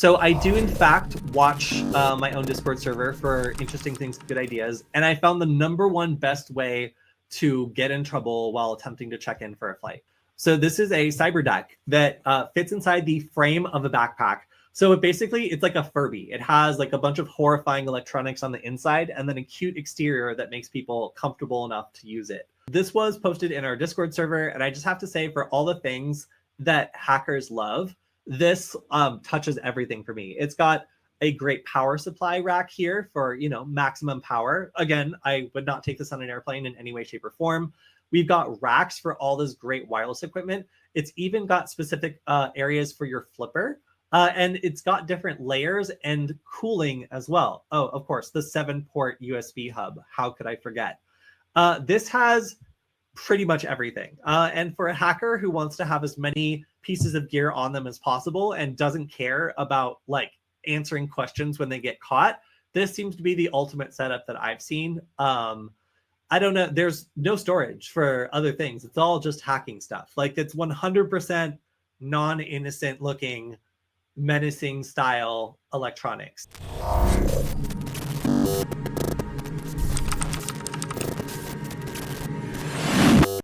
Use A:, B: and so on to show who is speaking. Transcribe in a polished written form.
A: So I do, in fact, watch my own Discord server for interesting things, good ideas. And I found the #1 best way to get in trouble while attempting to check in for a flight. So this is a Cyberdeck that fits inside the frame of a backpack. So it's like a Furby. It has like a bunch of horrifying electronics on the inside and then a cute exterior that makes people comfortable enough to use it. This was posted in our Discord server, and I just have to say, for all the things that hackers love, this touches everything for me. It's got a great power supply rack here for, maximum power. Again, I would not take this on an airplane in any way, shape, or form. We've got racks for all this great wireless equipment. It's even got specific areas for your flipper. And it's got different layers and cooling as well. Oh, of course, the 7-port USB hub. How could I forget? This has pretty much everything. And for a hacker who wants to have as many pieces of gear on them as possible and doesn't care about like answering questions when they get caught, this seems to be the ultimate setup that I've seen. I don't know. There's no storage for other things. It's all just hacking stuff. Like, it's 100% non-innocent looking, menacing style electronics.